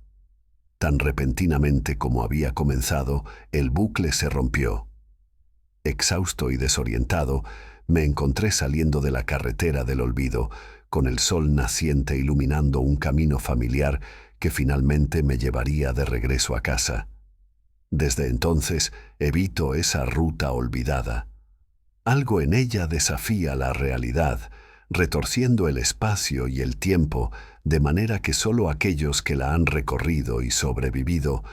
Tan repentinamente como había comenzado, el bucle se rompió. Exhausto y desorientado, me encontré saliendo de la carretera del olvido, con el sol naciente iluminando un camino familiar que finalmente me llevaría de regreso a casa. Desde entonces evito esa ruta olvidada. Algo en ella desafía la realidad, retorciendo el espacio y el tiempo de manera que solo aquellos que la han recorrido y sobrevivido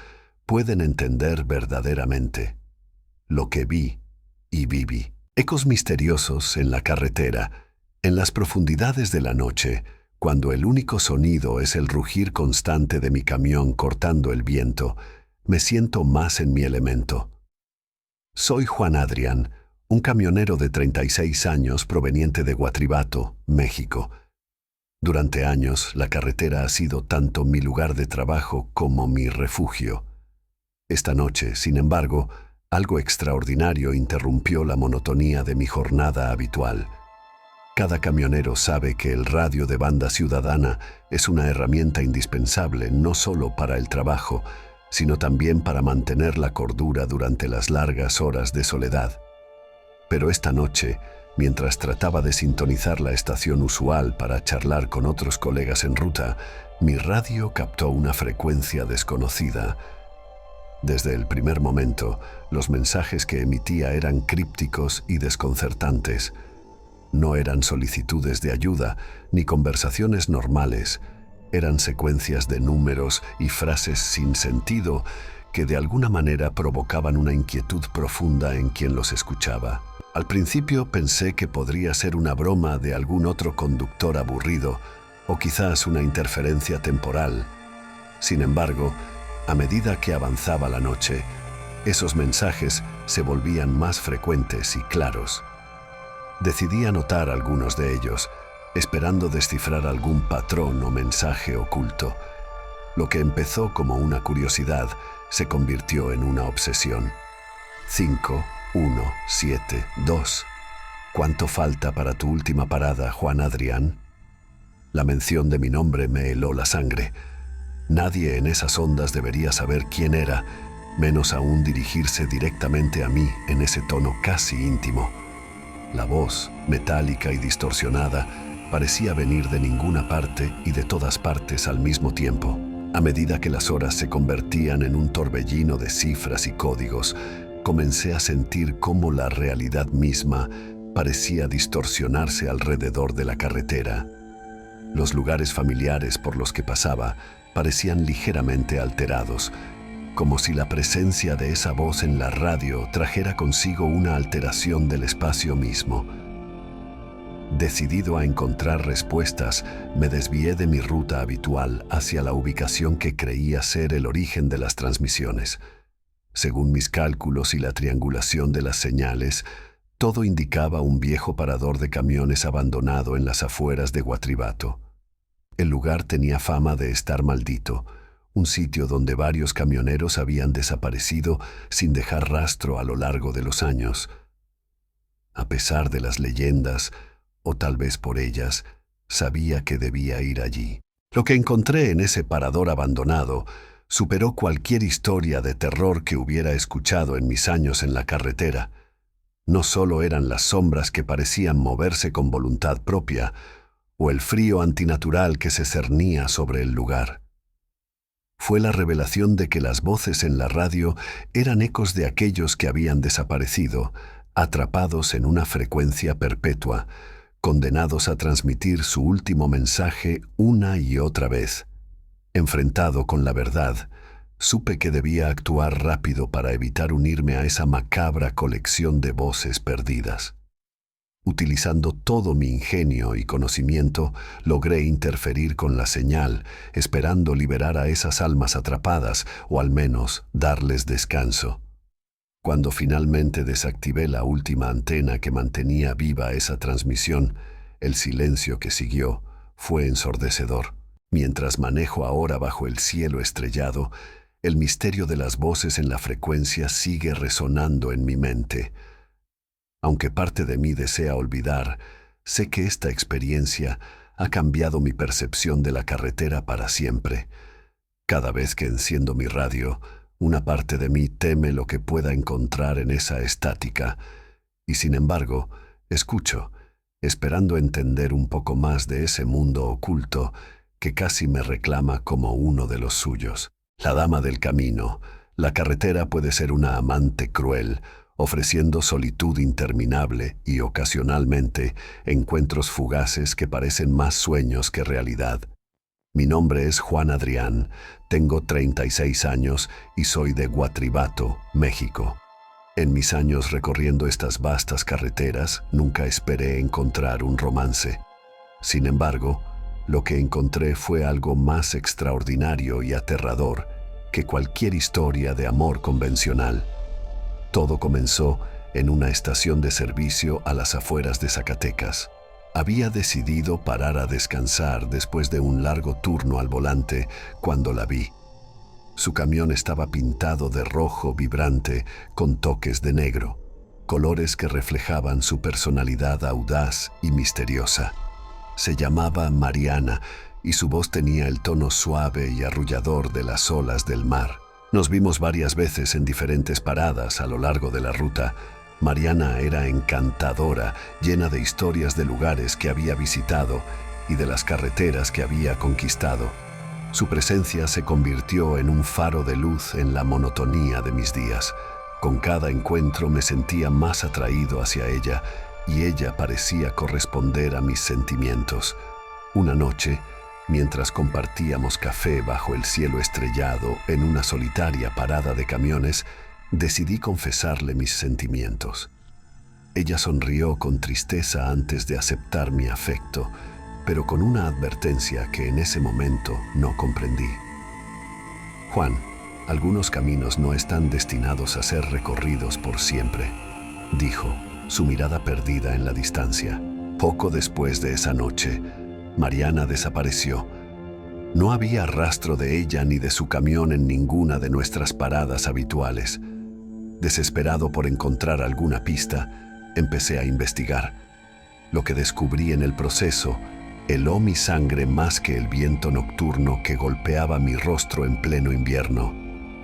pueden entender verdaderamente lo que vi y viví. Ecos misteriosos en la carretera, en las profundidades de la noche, cuando el único sonido es el rugir constante de mi camión cortando el viento, me siento más en mi elemento. Soy Juan Adrián, un camionero de 36 años proveniente de Guatribato, México. Durante años, la carretera ha sido tanto mi lugar de trabajo como mi refugio. Esta noche, sin embargo, algo extraordinario interrumpió la monotonía de mi jornada habitual. Cada camionero sabe que el radio de banda ciudadana es una herramienta indispensable no solo para el trabajo, sino también para mantener la cordura durante las largas horas de soledad. Pero esta noche, mientras trataba de sintonizar la estación usual para charlar con otros colegas en ruta, mi radio captó una frecuencia desconocida. Desde el primer momento, los mensajes que emitía eran crípticos y desconcertantes. No eran solicitudes de ayuda ni conversaciones normales. Eran secuencias de números y frases sin sentido que de alguna manera provocaban una inquietud profunda en quien los escuchaba. Al principio pensé que podría ser una broma de algún otro conductor aburrido o quizás una interferencia temporal. Sin embargo, a medida que avanzaba la noche, esos mensajes se volvían más frecuentes y claros. Decidí anotar algunos de ellos, esperando descifrar algún patrón o mensaje oculto. Lo que empezó como una curiosidad se convirtió en una obsesión. 5, 1, 7, 2. ¿Cuánto falta para tu última parada, Juan Adrián? La mención de mi nombre me heló la sangre. Nadie en esas ondas debería saber quién era, menos aún dirigirse directamente a mí en ese tono casi íntimo. La voz, metálica y distorsionada, parecía venir de ninguna parte y de todas partes al mismo tiempo. A medida que las horas se convertían en un torbellino de cifras y códigos, comencé a sentir cómo la realidad misma parecía distorsionarse alrededor de la carretera. Los lugares familiares por los que pasaba parecían ligeramente alterados, como si la presencia de esa voz en la radio trajera consigo una alteración del espacio mismo. Decidido a encontrar respuestas, me desvié de mi ruta habitual hacia la ubicación que creía ser el origen de las transmisiones. Según mis cálculos y la triangulación de las señales, todo indicaba un viejo parador de camiones abandonado en las afueras de Guatribato. El lugar tenía fama de estar maldito, un sitio donde varios camioneros habían desaparecido sin dejar rastro a lo largo de los años. A pesar de las leyendas, o tal vez por ellas, sabía que debía ir allí. Lo que encontré en ese parador abandonado superó cualquier historia de terror que hubiera escuchado en mis años en la carretera. No solo eran las sombras que parecían moverse con voluntad propia, o el frío antinatural que se cernía sobre el lugar. Fue la revelación de que las voces en la radio eran ecos de aquellos que habían desaparecido, atrapados en una frecuencia perpetua, condenados a transmitir su último mensaje una y otra vez. Enfrentado con la verdad, supe que debía actuar rápido para evitar unirme a esa macabra colección de voces perdidas. Utilizando todo mi ingenio y conocimiento, logré interferir con la señal, esperando liberar a esas almas atrapadas, o al menos darles descanso. Cuando finalmente desactivé la última antena que mantenía viva esa transmisión, el silencio que siguió fue ensordecedor. Mientras manejo ahora bajo el cielo estrellado, el misterio de las voces en la frecuencia sigue resonando en mi mente. Aunque parte de mí desea olvidar, sé que esta experiencia ha cambiado mi percepción de la carretera para siempre. Cada vez que enciendo mi radio, una parte de mí teme lo que pueda encontrar en esa estática, y sin embargo, escucho, esperando entender un poco más de ese mundo oculto que casi me reclama como uno de los suyos. La dama del camino, La carretera puede ser una amante cruel, ofreciendo solitud interminable y ocasionalmente encuentros fugaces que parecen más sueños que realidad. Mi nombre es Juan Adrián, tengo 36 años y soy de Guatribato, México. En mis años recorriendo estas vastas carreteras nunca esperé encontrar un romance. Sin embargo, lo que encontré fue algo más extraordinario y aterrador que cualquier historia de amor convencional. Todo comenzó en una estación de servicio a las afueras de Zacatecas. Había decidido parar a descansar después de un largo turno al volante cuando la vi. Su camión estaba pintado de rojo vibrante con toques de negro, colores que reflejaban su personalidad audaz y misteriosa. Se llamaba Mariana y su voz tenía el tono suave y arrullador de las olas del mar. Nos vimos varias veces en diferentes paradas a lo largo de la ruta. Mariana era encantadora, llena de historias de lugares que había visitado y de las carreteras que había conquistado. Su presencia se convirtió en un faro de luz en la monotonía de mis días. Con cada encuentro me sentía más atraído hacia ella y ella parecía corresponder a mis sentimientos. Una noche, mientras compartíamos café bajo el cielo estrellado en una solitaria parada de camiones, decidí confesarle mis sentimientos. Ella sonrió con tristeza antes de aceptar mi afecto, pero con una advertencia que en ese momento no comprendí. Juan, algunos caminos no están destinados a ser recorridos por siempre, dijo, su mirada perdida en la distancia. Poco después de esa noche, Mariana desapareció. No había rastro de ella ni de su camión en ninguna de nuestras paradas habituales. Desesperado por encontrar alguna pista, empecé a investigar. Lo que descubrí en el proceso heló mi sangre más que el viento nocturno que golpeaba mi rostro en pleno invierno.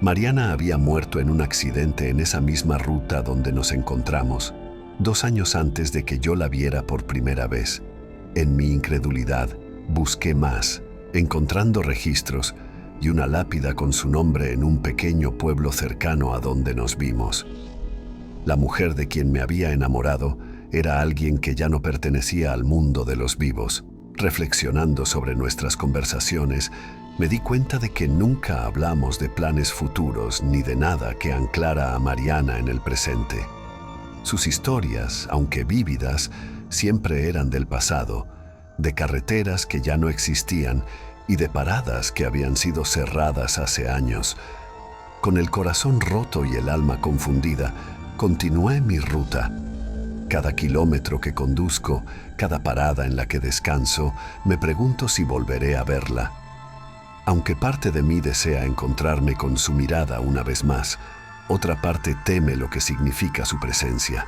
Mariana había muerto en un accidente en esa misma ruta donde nos encontramos, 2 años antes de que yo la viera por primera vez. En mi incredulidad, busqué más, encontrando registros y una lápida con su nombre en un pequeño pueblo cercano a donde nos vimos. La mujer de quien me había enamorado era alguien que ya no pertenecía al mundo de los vivos. Reflexionando sobre nuestras conversaciones, me di cuenta de que nunca hablamos de planes futuros ni de nada que anclara a Mariana en el presente. Sus historias, aunque vívidas, siempre eran del pasado, de carreteras que ya no existían y de paradas que habían sido cerradas hace años. Con el corazón roto y el alma confundida, continué mi ruta. Cada kilómetro que conduzco, cada parada en la que descanso, me pregunto si volveré a verla. Aunque parte de mí desea encontrarme con su mirada una vez más, otra parte teme lo que significa su presencia.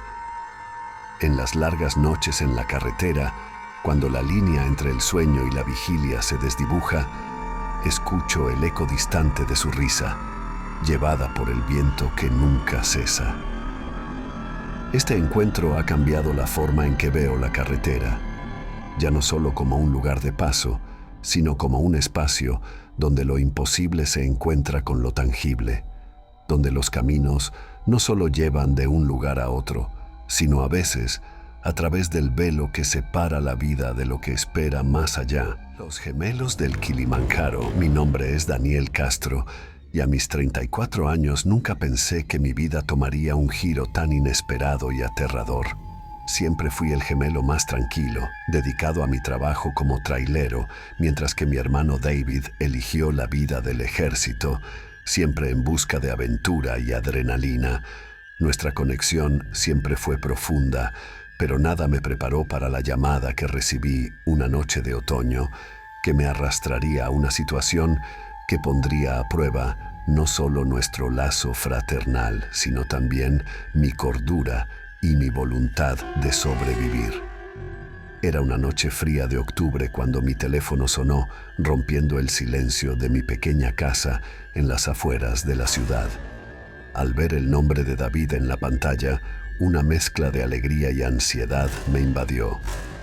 En las largas noches en la carretera, cuando la línea entre el sueño y la vigilia se desdibuja, escucho el eco distante de su risa, llevada por el viento que nunca cesa. Este encuentro ha cambiado la forma en que veo la carretera, ya no solo como un lugar de paso, sino como un espacio donde lo imposible se encuentra con lo tangible, donde los caminos no solo llevan de un lugar a otro, sino a veces a través del velo que separa la vida de lo que espera más allá. Los gemelos del Kilimanjaro. Mi nombre es Daniel Castro y a mis 34 años nunca pensé que mi vida tomaría un giro tan inesperado y aterrador. Siempre fui el gemelo más tranquilo, dedicado a mi trabajo como trailero, mientras que mi hermano David eligió la vida del ejército, siempre en busca de aventura y adrenalina. Nuestra conexión siempre fue profunda, pero nada me preparó para la llamada que recibí una noche de otoño, que me arrastraría a una situación que pondría a prueba no solo nuestro lazo fraternal, sino también mi cordura y mi voluntad de sobrevivir. Era una noche fría de octubre cuando mi teléfono sonó, rompiendo el silencio de mi pequeña casa en las afueras de la ciudad. Al ver el nombre de David en la pantalla, una mezcla de alegría y ansiedad me invadió.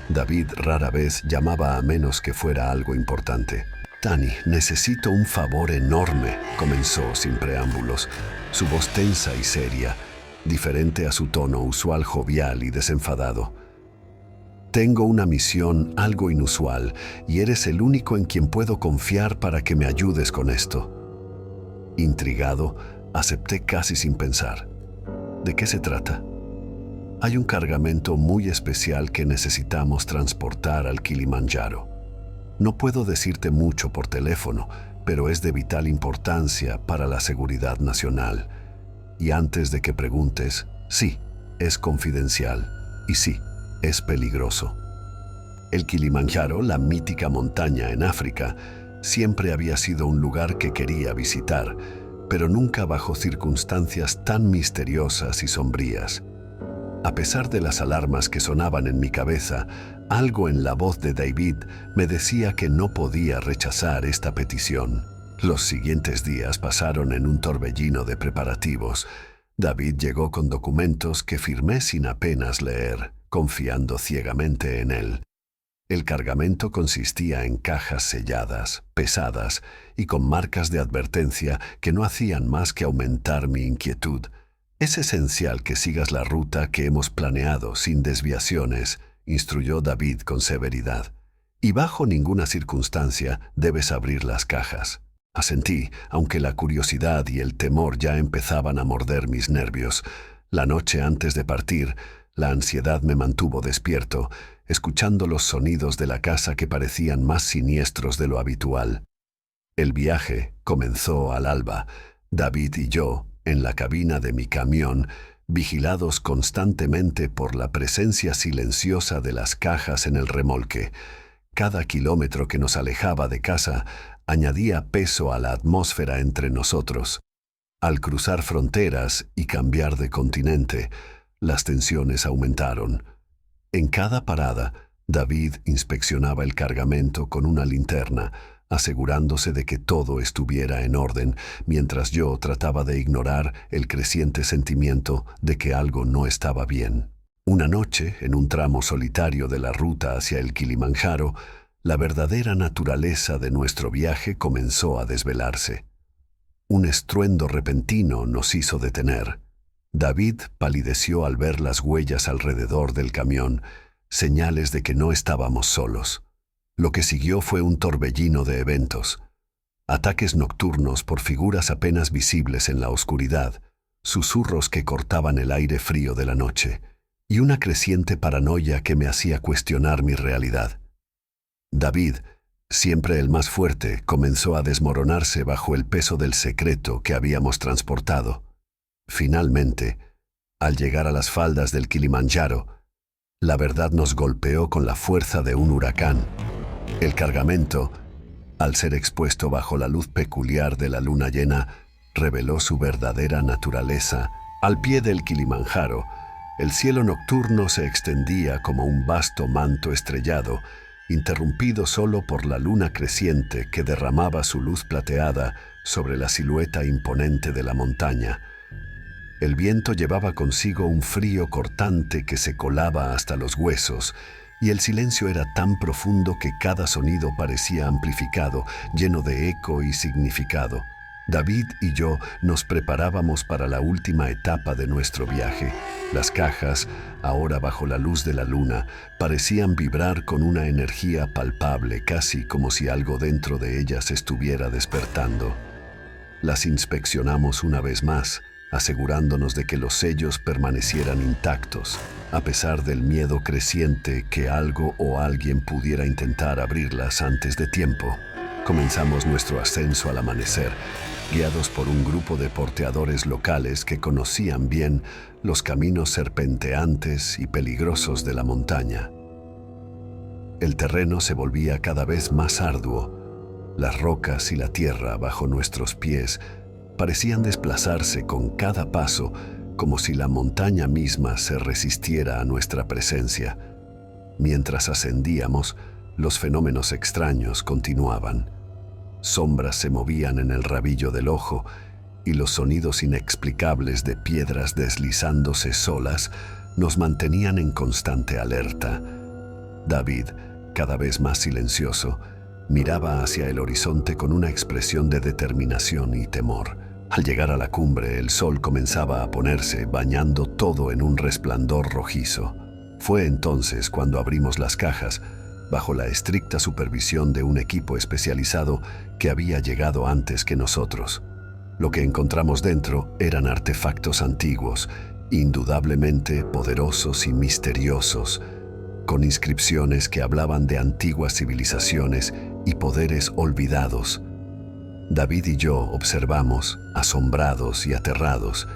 David rara vez llamaba a menos que fuera algo importante. Dani, necesito un favor enorme, comenzó sin preámbulos, su voz tensa y seria, diferente a su tono usual jovial y desenfadado. Tengo una misión algo inusual y eres el único en quien puedo confiar para que me ayudes con esto. Intrigado, acepté casi sin pensar. ¿De qué se trata? Hay un cargamento muy especial que necesitamos transportar al Kilimanjaro. No puedo decirte mucho por teléfono, pero es de vital importancia para la seguridad nacional. Y antes de que preguntes, sí, es confidencial y sí, es peligroso. El Kilimanjaro, la mítica montaña en África, siempre había sido un lugar que quería visitar, pero nunca bajo circunstancias tan misteriosas y sombrías. A pesar de las alarmas que sonaban en mi cabeza, algo en la voz de David me decía que no podía rechazar esta petición. Los siguientes días pasaron en un torbellino de preparativos. David llegó con documentos que firmé sin apenas leer, confiando ciegamente en él. El cargamento consistía en cajas selladas, pesadas y con marcas de advertencia que no hacían más que aumentar mi inquietud. Es esencial que sigas la ruta que hemos planeado sin desviaciones, instruyó David con severidad. Y bajo ninguna circunstancia debes abrir las cajas. Asentí, aunque la curiosidad y el temor ya empezaban a morder mis nervios. La noche antes de partir, la ansiedad me mantuvo despierto, escuchando los sonidos de la casa que parecían más siniestros de lo habitual. El viaje comenzó al alba. David y yo, en la cabina de mi camión, vigilados constantemente por la presencia silenciosa de las cajas en el remolque. Cada kilómetro que nos alejaba de casa añadía peso a la atmósfera entre nosotros. Al cruzar fronteras y cambiar de continente, las tensiones aumentaron. En cada parada, David inspeccionaba el cargamento con una linterna, asegurándose de que todo estuviera en orden, mientras yo trataba de ignorar el creciente sentimiento de que algo no estaba bien. Una noche, en un tramo solitario de la ruta hacia el Kilimanjaro, la verdadera naturaleza de nuestro viaje comenzó a desvelarse. Un estruendo repentino nos hizo detener. David palideció al ver las huellas alrededor del camión, señales de que no estábamos solos. Lo que siguió fue un torbellino de eventos. Ataques nocturnos por figuras apenas visibles en la oscuridad, susurros que cortaban el aire frío de la noche, y una creciente paranoia que me hacía cuestionar mi realidad. David, siempre el más fuerte, comenzó a desmoronarse bajo el peso del secreto que habíamos transportado. Finalmente, al llegar a las faldas del Kilimanjaro, la verdad nos golpeó con la fuerza de un huracán. El cargamento, al ser expuesto bajo la luz peculiar de la luna llena, reveló su verdadera naturaleza. Al pie del Kilimanjaro, el cielo nocturno se extendía como un vasto manto estrellado, interrumpido solo por la luna creciente que derramaba su luz plateada sobre la silueta imponente de la montaña. El viento llevaba consigo un frío cortante que se colaba hasta los huesos, y el silencio era tan profundo que cada sonido parecía amplificado, lleno de eco y significado. David y yo nos preparábamos para la última etapa de nuestro viaje. Las cajas, ahora bajo la luz de la luna, parecían vibrar con una energía palpable, casi como si algo dentro de ellas estuviera despertando. Las inspeccionamos una vez más, asegurándonos de que los sellos permanecieran intactos, a pesar del miedo creciente que algo o alguien pudiera intentar abrirlas antes de tiempo. Comenzamos nuestro ascenso al amanecer, guiados por un grupo de porteadores locales que conocían bien los caminos serpenteantes y peligrosos de la montaña. El terreno se volvía cada vez más arduo. Las rocas y la tierra bajo nuestros pies parecían desplazarse con cada paso, como si la montaña misma se resistiera a nuestra presencia. Mientras ascendíamos, los fenómenos extraños continuaban. Sombras se movían en el rabillo del ojo y los sonidos inexplicables de piedras deslizándose solas nos mantenían en constante alerta. David, cada vez más silencioso, Miraba hacia el horizonte con una expresión de determinación y temor. Al llegar a la cumbre, el sol comenzaba a ponerse, bañando todo en un resplandor rojizo. Fue entonces cuando abrimos las cajas, bajo la estricta supervisión de un equipo especializado que había llegado antes que nosotros. Lo que encontramos dentro eran artefactos antiguos, indudablemente poderosos y misteriosos, con inscripciones que hablaban de antiguas civilizaciones y poderes olvidados. David y yo observamos, asombrados y aterrados,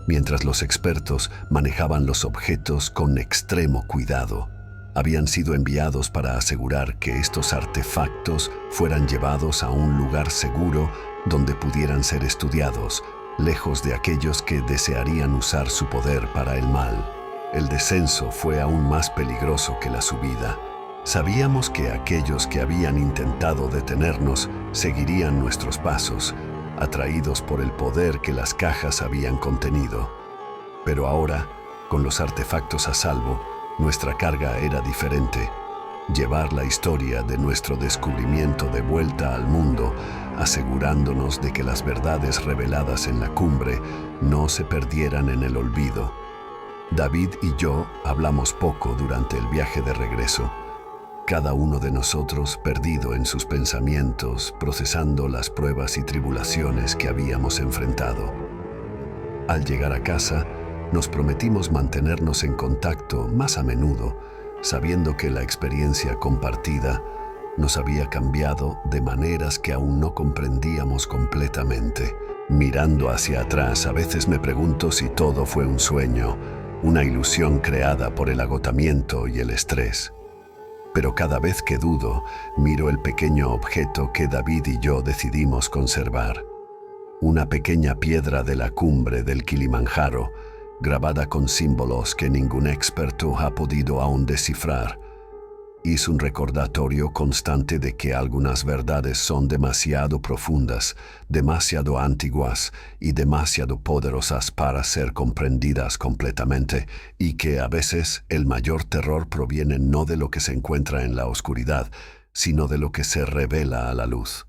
mientras los expertos manejaban los objetos con extremo cuidado. Habían sido enviados para asegurar que estos artefactos fueran llevados a un lugar seguro donde pudieran ser estudiados, lejos de aquellos que desearían usar su poder para el mal. El descenso fue aún más peligroso que la subida. Sabíamos que aquellos que habían intentado detenernos seguirían nuestros pasos, atraídos por el poder que las cajas habían contenido. Pero ahora, con los artefactos a salvo, nuestra carga era diferente: llevar la historia de nuestro descubrimiento de vuelta al mundo, asegurándonos de que las verdades reveladas en la cumbre no se perdieran en el olvido. David y yo hablamos poco durante el viaje de regreso, cada uno de nosotros perdido en sus pensamientos, procesando las pruebas y tribulaciones que habíamos enfrentado. Al llegar a casa, nos prometimos mantenernos en contacto más a menudo, sabiendo que la experiencia compartida nos había cambiado de maneras que aún no comprendíamos completamente. Mirando hacia atrás, a veces me pregunto si todo fue un sueño, una ilusión creada por el agotamiento y el estrés. Pero cada vez que dudo, miro el pequeño objeto que David y yo decidimos conservar. Una pequeña piedra de la cumbre del Kilimanjaro, grabada con símbolos que ningún experto ha podido aún descifrar. Es un recordatorio constante de que algunas verdades son demasiado profundas, demasiado antiguas y demasiado poderosas para ser comprendidas completamente, y que a veces el mayor terror proviene no de lo que se encuentra en la oscuridad, sino de lo que se revela a la luz.